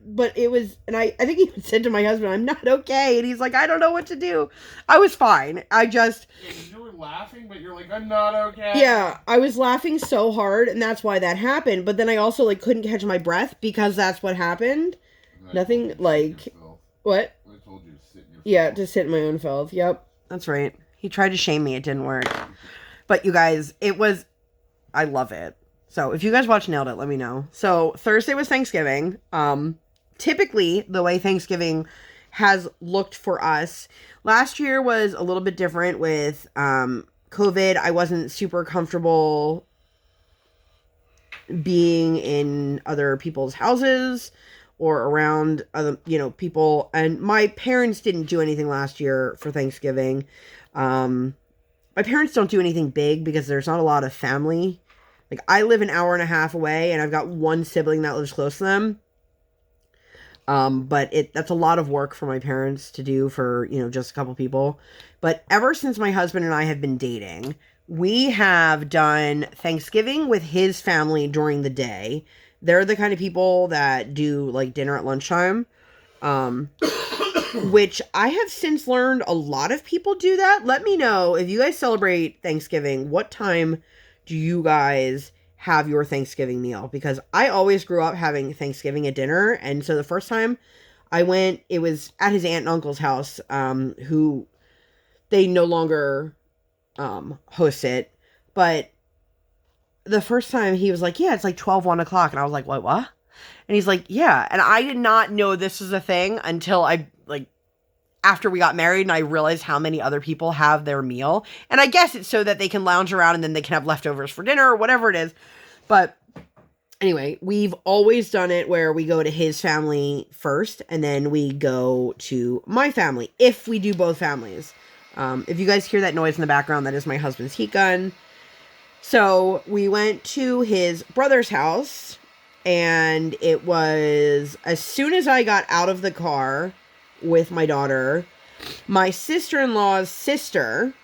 but it was, and I think he said to my husband, I'm not okay, and he's like, I don't know what to do. I was fine. You were laughing, but you're like, I'm not okay. Yeah, I was laughing so hard, and that's why that happened. But then I also like couldn't catch my breath because that's what happened. Nothing like what? I told you to sit in your Yeah, to sit in my own filth. Yep, that's right. He tried to shame me. It didn't work. But you guys, I love it. So if you guys watch Nailed It, let me know. So Thursday was Thanksgiving. Typically, the way Thanksgiving has looked for us, last year was a little bit different with COVID, I wasn't super comfortable being in other people's houses or around other, people. And my parents didn't do anything last year for Thanksgiving. My parents don't do anything big because there's not a lot of family. Like, I live an hour and a half away, and I've got one sibling that lives close to them. But that's a lot of work for my parents to do for, just a couple people. But ever since my husband and I have been dating, we have done Thanksgiving with his family during the day. They're the kind of people that do, like, dinner at lunchtime. Which I have since learned a lot of people do that. Let me know if you guys celebrate Thanksgiving. What time do you guys have your Thanksgiving meal? Because I always grew up having Thanksgiving at dinner. And so the first time I went, it was at his aunt and uncle's house, who they no longer host it. But the first time he was like, yeah, it's like 12, 1 o'clock. And I was like, what? And he's like, yeah. And I did not know this was a thing until after we got married and I realized how many other people have their meal. And I guess it's so that they can lounge around and then they can have leftovers for dinner or whatever it is. But anyway, we've always done it where we go to his family first and then we go to my family if we do both families. If you guys hear that noise in the background, that is my husband's heat gun. So we went to his brother's house, and it was as soon as I got out of the car with my daughter, my sister-in-law's sister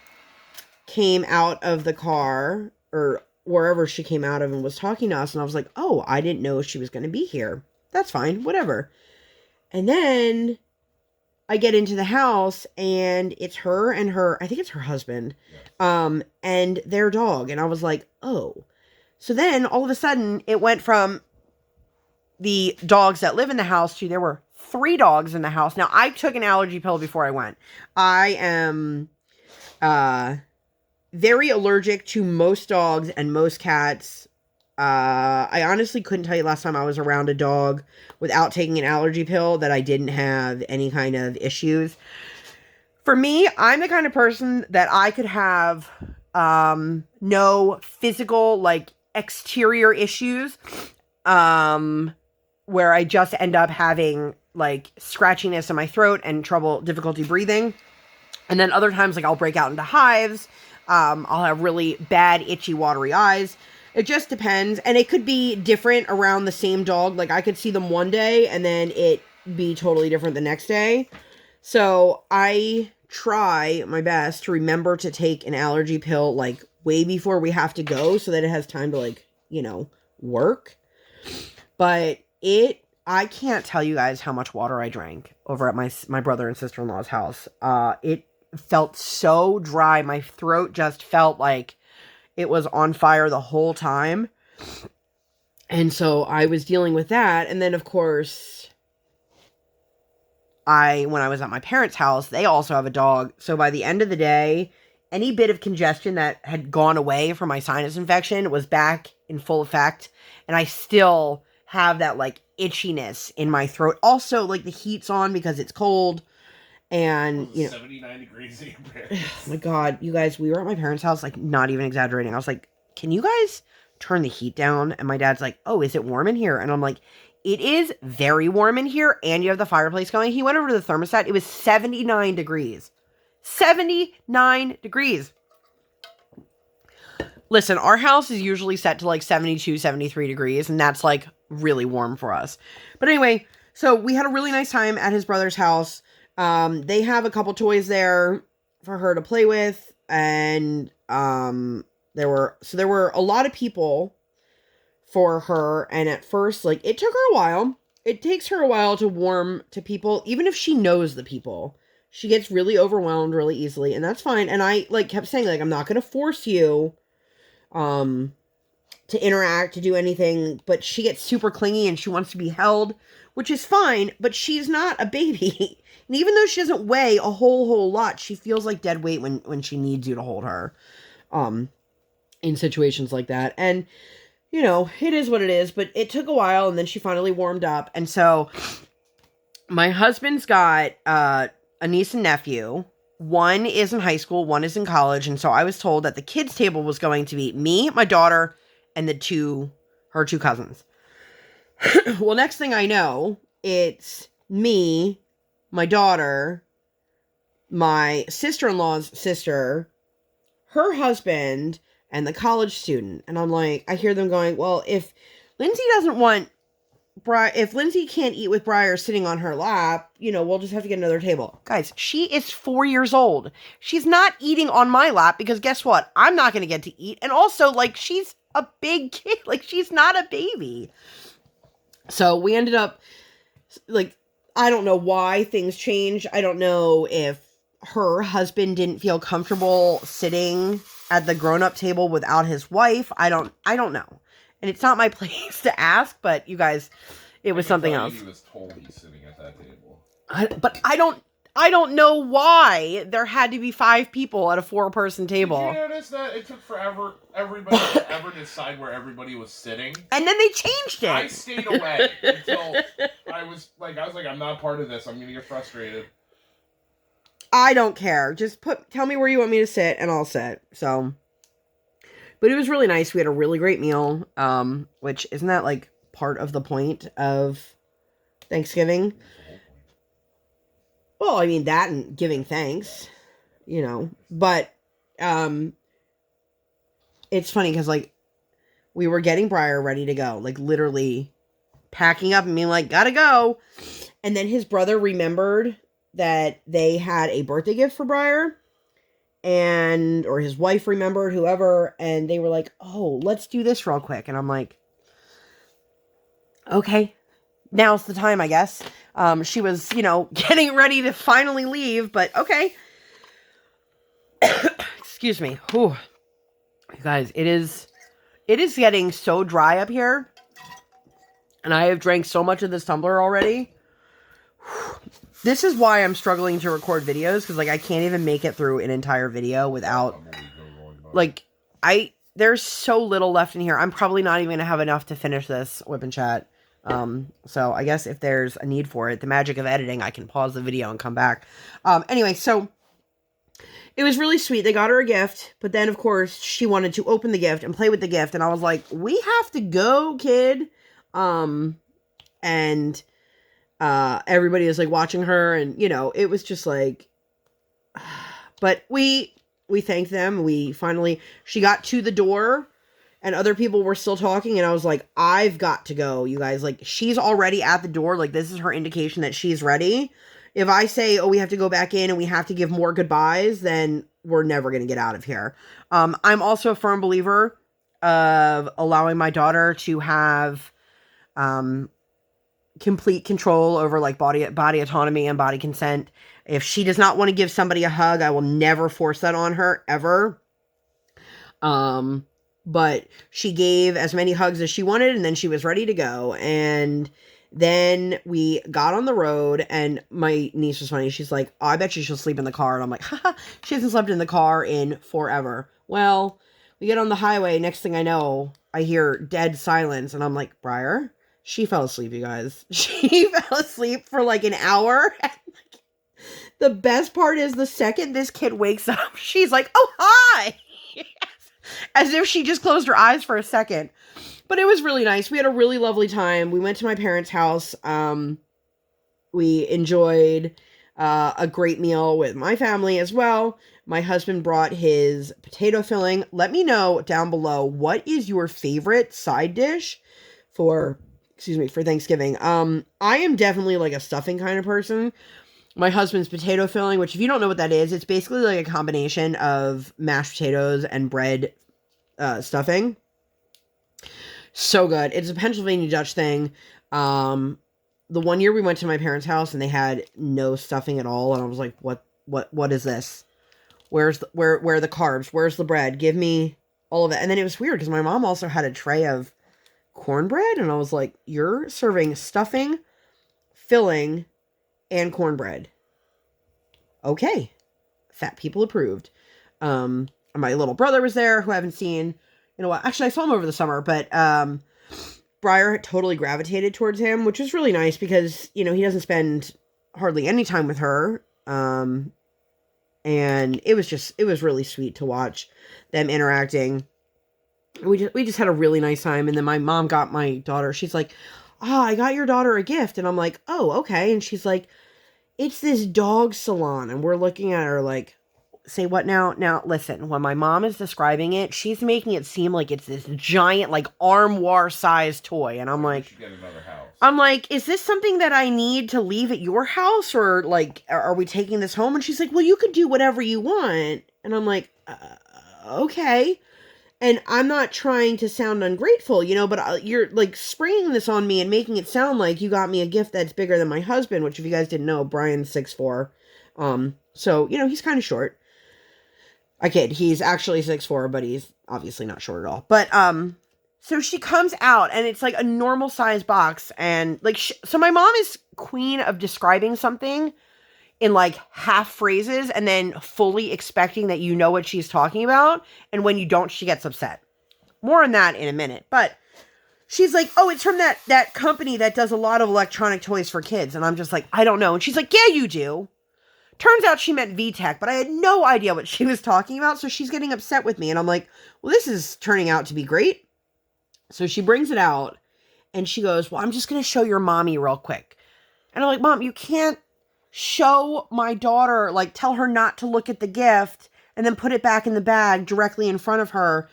came out of the car, or wherever she came out of, and was talking to us, and I was like, oh, I didn't know she was going to be here. That's fine, whatever. And then I get into the house, and it's her and I think it's her husband, and their dog, and I was like, oh. So then, all of a sudden, it went from the dogs that live in the house to there were 3 dogs in the house. Now, I took an allergy pill before I went. I am very allergic to most dogs and most cats. I honestly couldn't tell you last time I was around a dog without taking an allergy pill that I didn't have any kind of issues. For me, I'm the kind of person that I could have no physical, like, exterior issues, where I just end up having, like, scratchiness in my throat and difficulty breathing. And then other times, like, I'll break out into hives. I'll have really bad, itchy, watery eyes. It just depends. And it could be different around the same dog. Like, I could see them one day and then it be totally different the next day. So I try my best to remember to take an allergy pill, like, way before we have to go so that it has time to, like, work. But I can't tell you guys how much water I drank over at my brother and sister-in-law's house. It felt so dry. My throat just felt like it was on fire the whole time. And so I was dealing with that. And then, of course, when I was at my parents' house, they also have a dog. So by the end of the day, any bit of congestion that had gone away from my sinus infection was back in full effect. And I still have that, like, itchiness in my throat. Also, like, the heat's on because it's cold. And, 79 degrees in your parents. Oh my God, you guys, we were at my parents' house, like, not even exaggerating. I was like, can you guys turn the heat down? And my dad's like, oh, is it warm in here? And I'm like, it is very warm in here, and you have the fireplace going. He went over to the thermostat. It was 79 degrees. 79 degrees. Listen, our house is usually set to, like, 72, 73 degrees, and that's, like, really warm for us. But anyway, so we had a really nice time at his brother's house. They have a couple toys there for her to play with, and there were a lot of people for her, and at first, like, it took her a while. It takes her a while to warm to people, even if she knows the people. She gets really overwhelmed really easily, and that's fine. And I, like, kept saying, like, I'm not going to force you to interact, to do anything, but she gets super clingy and she wants to be held, which is fine, but she's not a baby. And even though she doesn't weigh a whole lot, she feels like dead weight when she needs you to hold her, in situations like that. And, it is what it is, but it took a while, and then she finally warmed up. And so my husband's got, a niece and nephew, one is in high school, one is in college, and so I was told that the kids' table was going to be me, my daughter, and her two cousins. Well, next thing I know, it's me, my daughter, my sister-in-law's sister, her husband, and the college student. And I'm like, I hear them going, well, if Lindsay can't eat with Briar sitting on her lap, we'll just have to get another table. Guys, she is 4 years old. She's not eating on my lap because guess what? I'm not going to get to eat. And also, she's a big kid. She's not a baby. So we ended up, I don't know why things changed. I don't know if her husband didn't feel comfortable sitting at the grown-up table without his wife. I don't know. And it's not my place to ask, but you guys, it was something else. He was told he's sitting at that table. But I don't know why there had to be 5 people at a 4-person table. Did you notice that it took forever everybody to ever decide where everybody was sitting? And then they changed it. I stayed away until I was like, I'm not part of this. I'm gonna get frustrated. I don't care. Just tell me where you want me to sit, and I'll sit. So. But it was really nice. We had a really great meal, which isn't that part of the point of Thanksgiving? Well, I mean that and giving thanks, but it's funny because we were getting Briar ready to go, literally packing up and being gotta go. And then his brother remembered that they had a birthday gift for Briar. Or his wife remembered, whoever, and they were like, oh, let's do this real quick. And I'm like, okay, now's the time, I guess. She was, getting ready to finally leave, but okay. Excuse me. Whew. You guys, it is getting so dry up here. And I have drank so much of this tumbler already. Whew. This is why I'm struggling to record videos, because I can't even make it through an entire video without there's so little left in here. I'm probably not even gonna have enough to finish this WIP Chat. So I guess if there's a need for it, the magic of editing, I can pause the video and come back. Anyway, so it was really sweet. They got her a gift, but then of course she wanted to open the gift and play with the gift, and I was like, we have to go, kid. Everybody was watching her, and it was just but we thanked them. She got to the door and other people were still talking, and I was like, I've got to go, you guys. She's already at the door. This is her indication that she's ready. If I say, oh, we have to go back in and we have to give more goodbyes, then we're never going to get out of here. I'm also a firm believer of allowing my daughter to have, complete control over body autonomy and body consent. If she does not want to give somebody a hug, I will never force that on her ever. But she gave as many hugs as she wanted, and then she was ready to go. And then we got on the road, and my niece was funny. She's like, oh, I bet she'll sleep in the car. And I'm like, haha, she hasn't slept in the car in forever. Well, we get on the highway. Next thing I know, I hear dead silence, and I'm like, Briar? She fell asleep, you guys. She fell asleep for an hour. The best part is the second this kid wakes up, she's like, oh, hi. As if she just closed her eyes for a second. But it was really nice. We had a really lovely time. We went to my parents' house. We enjoyed a great meal with my family as well. My husband brought his potato filling. Let me know down below, what is your favorite side dish for Thanksgiving? I am definitely a stuffing kind of person. My husband's potato filling, which if you don't know what that is, it's basically a combination of mashed potatoes and bread stuffing. So good. It's a Pennsylvania Dutch thing. The one year we went to my parents' house and they had no stuffing at all, and I was like, what is this? Where are the carbs? Where's the bread? Give me all of it. And then it was weird because my mom also had a tray of cornbread, and I was like, you're serving stuffing, filling, and cornbread. Okay. Fat people approved. My little brother was there, who I haven't seen in a while. Actually, I saw him over the summer, but Briar totally gravitated towards him, which was really nice because, he doesn't spend hardly any time with her. And it was really sweet to watch them interacting. We just had a really nice time. And then my mom got my daughter, she's like, oh, I got your daughter a gift. And I'm like, oh, okay. And she's like, it's this dog salon. And we're looking at her like, say what now? Now, listen, when my mom is describing it, she's making it seem like it's this giant, like, armoire-sized toy. And I'm like, should get another house. I'm like, is this something that I need to leave at your house? Or, like, are we taking this home? And she's like, well, you could do whatever you want. And I'm like, okay. And I'm not trying to sound ungrateful, you know, but you're, like, springing this on me and making it sound like you got me a gift that's bigger than my husband, which, if you guys didn't know, Brian's 6'4". So, you know, he's kind of short. I kid, he's actually 6'4", but he's obviously not short at all. But, so she comes out, and it's like a normal size box, and, like, so my mom is queen of describing something in, like, half phrases, and then fully expecting that you know what she's talking about, and when you don't, she gets upset. More on that in a minute, but she's like, oh, it's from that company that does a lot of electronic toys for kids, and I'm just like, I don't know, and she's like, yeah, you do. Turns out she meant VTech, but I had no idea what she was talking about, so she's getting upset with me. And I'm like, well, this is turning out to be great. So she brings it out, and she goes, well, I'm just going to show your mommy real quick. And I'm like, Mom, you can't show my daughter, like, tell her not to look at the gift, and then put it back in the bag directly in front of her,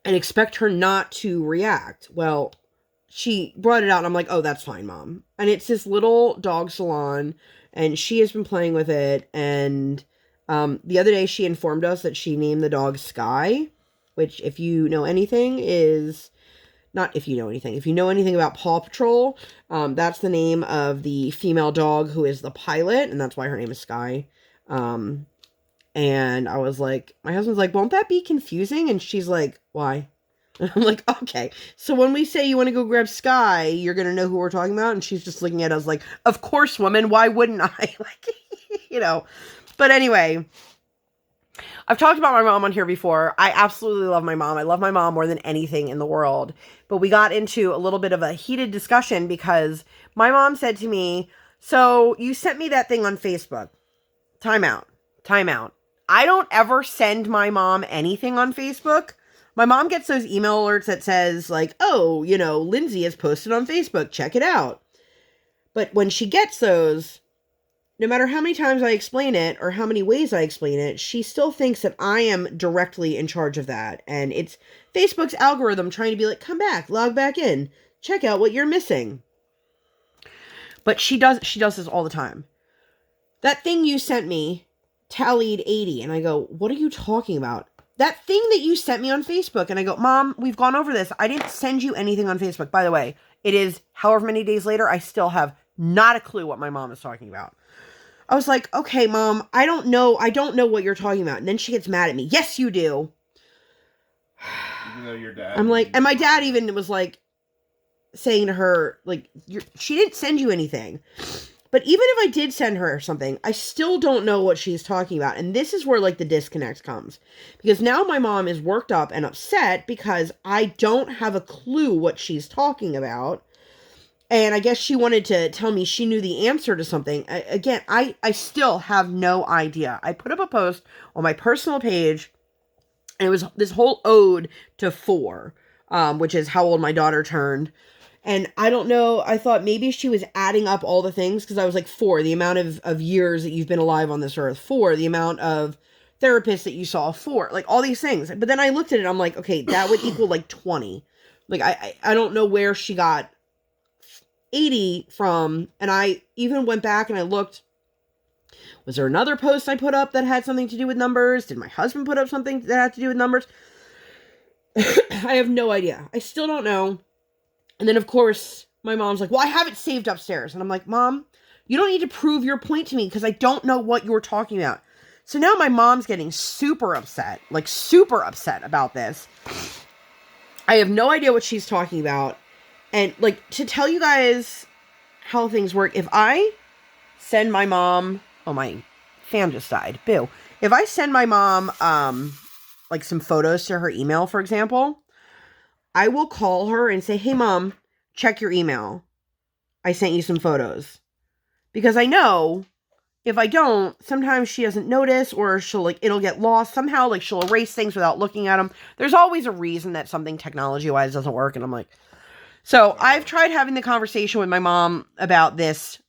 and expect her not to react. Well, she brought it out, and I'm like, oh, that's fine, Mom. And it's this little dog salon, and she has been playing with it, and the other day she informed us that she named the dog Sky, which, if you know anything, is... Not if you know anything. If you know anything about Paw Patrol, that's the name of the female dog who is the pilot, and that's why her name is Sky. And I was like... My husband's like, won't that be confusing? And she's like, why? And I'm like, okay. So when we say you want to go grab Sky, you're going to know who we're talking about? And she's just looking at us like, of course, woman. Why wouldn't I? Like, you know. But anyway, I've talked about my mom on here before. I absolutely love my mom. I love my mom more than anything in the world. But we got into a little bit of a heated discussion because my mom said to me, so you sent me that thing on Facebook. Time out. I don't ever send my mom anything on Facebook. My mom gets those email alerts that says, like, oh, you know, Lindsay has posted on Facebook. Check it out. But when she gets those, no matter how many times I explain it or how many ways I explain it, she still thinks that I am directly in charge of that. And it's Facebook's algorithm trying to be like, come back, log back in, check out what you're missing. But she does this all the time. That thing you sent me tallied 80. And I go, what are you talking about? That thing that you sent me on Facebook. And I go, Mom, we've gone over this. I didn't send you anything on Facebook. By the way, it is however many days later. I still have not a clue what my mom is talking about. I was like, okay, Mom, I don't know what you're talking about. And then she gets mad at me. Yes, you do. Even though your dad... I'm like, and my dad even was like saying to her, like, she didn't send you anything. But even if I did send her something, I still don't know what she's talking about. And this is where, like, the disconnect comes. Because now my mom is worked up and upset because I don't have a clue what she's talking about. And I guess she wanted to tell me she knew the answer to something. Again, I still have no idea. I put up a post on my personal page, and it was this whole ode to 4, which is how old my daughter turned. And I don't know, I thought maybe she was adding up all the things, because I was like, 4, the amount of years that you've been alive on this earth. 4, the amount of therapists that you saw. 4, like all these things. But then I looked at it, I'm like, okay, that would equal like 20. Like, I don't know where she got 80 from. And I even went back and I looked, was there another post I put up that had something to do with numbers? Did my husband put up something that had to do with numbers? I have no idea. I still don't know. And then, of course, my mom's like, well, I have it saved upstairs. And I'm like, Mom, you don't need to prove your point to me because I don't know what you're talking about. So now my mom's getting super upset, like super upset about this. I have no idea what she's talking about. And, like, to tell you guys how things work, if I send my mom... Oh, my fan just died. Boo. If I send my mom, like, some photos to her email, for example, I will call her and say, hey, Mom, check your email. I sent you some photos. Because I know if I don't, sometimes she doesn't notice, or she'll like, it'll get lost somehow. Like she'll erase things without looking at them. There's always a reason that something technology wise doesn't work. And I'm like, so I've tried having the conversation with my mom about this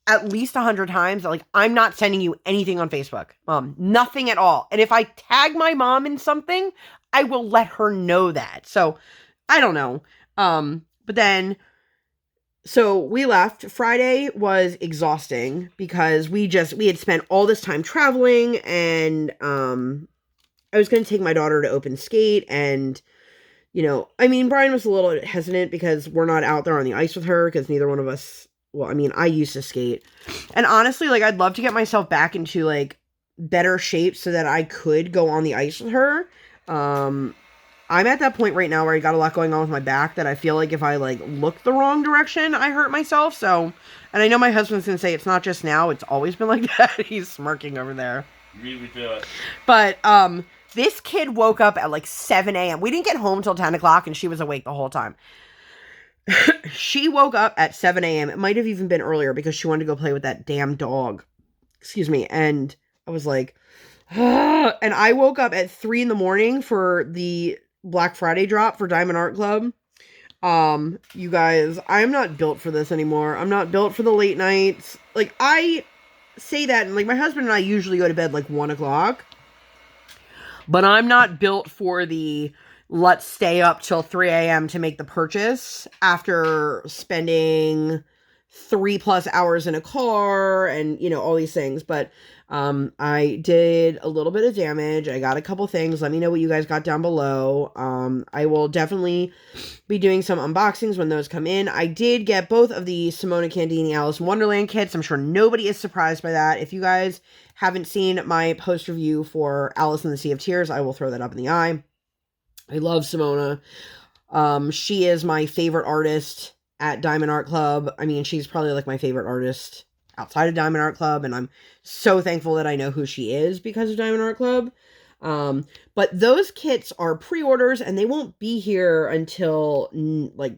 at least 100 times. Like, I'm not sending you anything on Facebook, Mom, nothing at all. And if I tag my mom in something, I will let her know that. So I don't know. But then, so we left. Friday was exhausting because we had spent all this time traveling, and I was going to take my daughter to open skate, and I mean, Brian was a little hesitant because we're not out there on the ice with her, because neither one of us, well, I mean, I used to skate, and honestly, like, I'd love to get myself back into like better shape so that I could go on the ice with her. I'm at that point right now where I got a lot going on with my back that I feel like if I like look the wrong direction, I hurt myself. So, and I know my husband's gonna say it's not just now, it's always been like that. He's smirking over there. You me feel it. But this kid woke up at like 7 a.m. We didn't get home till 10 o'clock, and she was awake the whole time. She woke up at 7 a.m. It might have even been earlier because she wanted to go play with that damn dog. Excuse me. And I was like, and I woke up at 3 in the morning for the Black Friday drop for Diamond Art Club. You guys, I'm not built for this anymore. I'm not built for the late nights. Like, I say that, and like my husband and I usually go to bed like 1 o'clock. But I'm not built for the let's stay up till 3 a.m. to make the purchase after spending 3+ hours in a car and, all these things. But I did a little bit of damage. I got a couple things. Let me know what you guys got down below. I will definitely be doing some unboxings when those come in. I did get both of the Simona Candini Alice in Wonderland kits. I'm sure nobody is surprised by that. If you guys haven't seen my post review for Alice in the Sea of Tears, I will throw that up in the eye. I love Simona. She is my favorite artist at Diamond Art Club. I mean, she's probably like my favorite artist outside of Diamond Art Club, and I'm so thankful that I know who she is because of Diamond Art Club. But those kits are pre-orders, and they won't be here until like,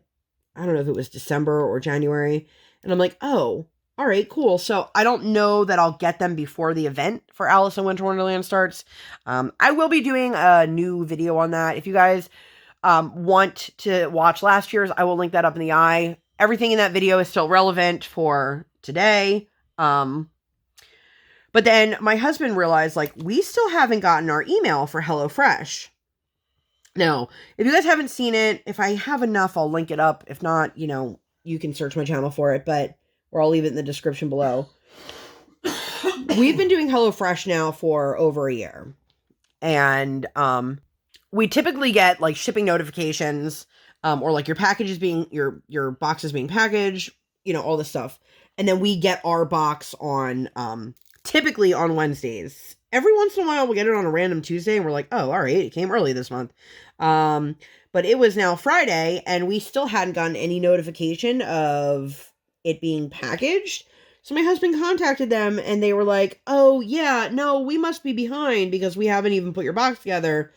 I don't know if it was December or January. And I'm like, oh, all right, cool. So I don't know that I'll get them before the event for Alice in Winter Wonderland starts. I will be doing a new video on that. If you guys want to watch last year's, I will link that up in the eye. Everything in that video is still relevant for today. But then my husband realized, like, we still haven't gotten our email for HelloFresh. Now, if you guys haven't seen it, if I have enough, I'll link it up. If not, you can search my channel for it, or I'll leave it in the description below. We've been doing HelloFresh now for over a year. And we typically get like shipping notifications, or like your package is being, your box is being packaged, all this stuff. And then we get our box on, typically on Wednesdays. Every once in a while we'll get it on a random Tuesday, and we're like, oh, all right, it came early this month. But it was now Friday, and we still hadn't gotten any notification of it being packaged. So my husband contacted them, and they were like, oh yeah, no, we must be behind because we haven't even put your box together.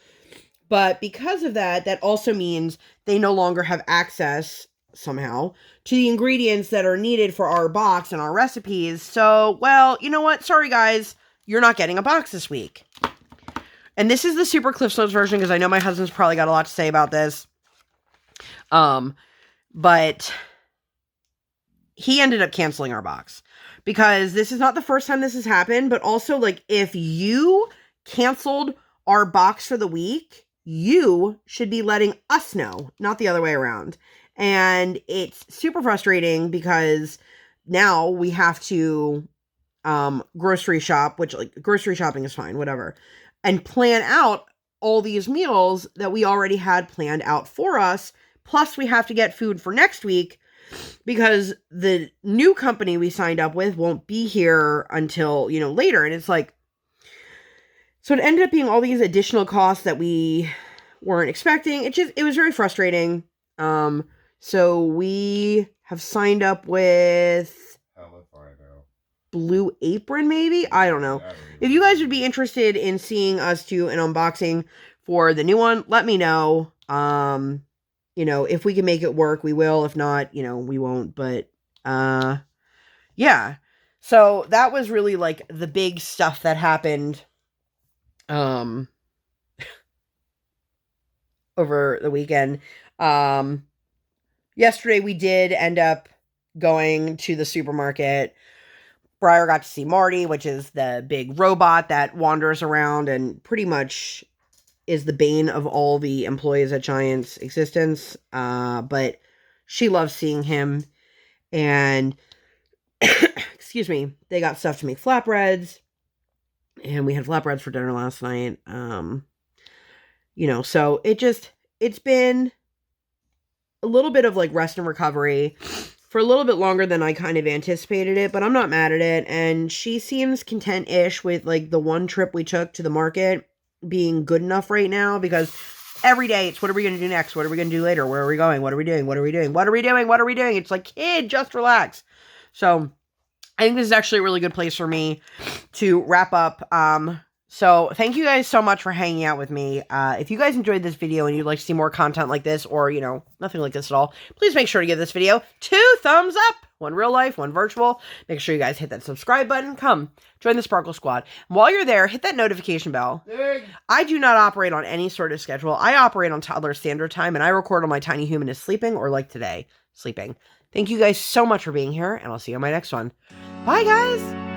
But because of that, that also means they no longer have access somehow to the ingredients that are needed for our box and our recipes. So, well, you know what? Sorry guys, you're not getting a box this week. And this is the super Cliff Notes version because I know my husband's probably got a lot to say about this. But he ended up canceling our box because this is not the first time this has happened, but also, like, if you canceled our box for the week, you should be letting us know, not the other way around. And it's super frustrating because now we have to grocery shop, which, like, grocery shopping is fine, whatever, and plan out all these meals that we already had planned out for us. Plus we have to get food for next week because the new company we signed up with won't be here until, later. And it's like, so it ended up being all these additional costs that we weren't expecting. It was very frustrating. So we have signed up with Blue Apron, maybe? I don't know. If you guys would be interested in seeing us do an unboxing for the new one, let me know. If we can make it work, we will. If not, we won't. But, yeah. So that was really like the big stuff that happened over the weekend. Yesterday we did end up going to the supermarket. Briar got to see Marty, which is the big robot that wanders around and pretty much is the bane of all the employees at Giant's existence. But she loves seeing him. And, excuse me, they got stuff to make flatbreads. And we had flatbreads for dinner last night. So it's been a little bit of like rest and recovery for a little bit longer than I kind of anticipated it, but I'm not mad at it. And she seems content-ish with like the one trip we took to the market being good enough right now, because every day it's what are we going to do next? What are we going to do later? Where are we going? What are we doing? What are we doing? What are we doing? What are we doing? It's like, kid, just relax. So I think this is actually a really good place for me to wrap up. So thank you guys so much for hanging out with me. If you guys enjoyed this video and you'd like to see more content like this, or, nothing like this at all, please make sure to give this video 2 thumbs up. One real life, one virtual. Make sure you guys hit that subscribe button. Come, join the Sparkle Squad. And while you're there, hit that notification bell. I do not operate on any sort of schedule. I operate on toddler standard time, and I record when my tiny human is sleeping, or like today, sleeping. Thank you guys so much for being here, and I'll see you on my next one. Bye, guys!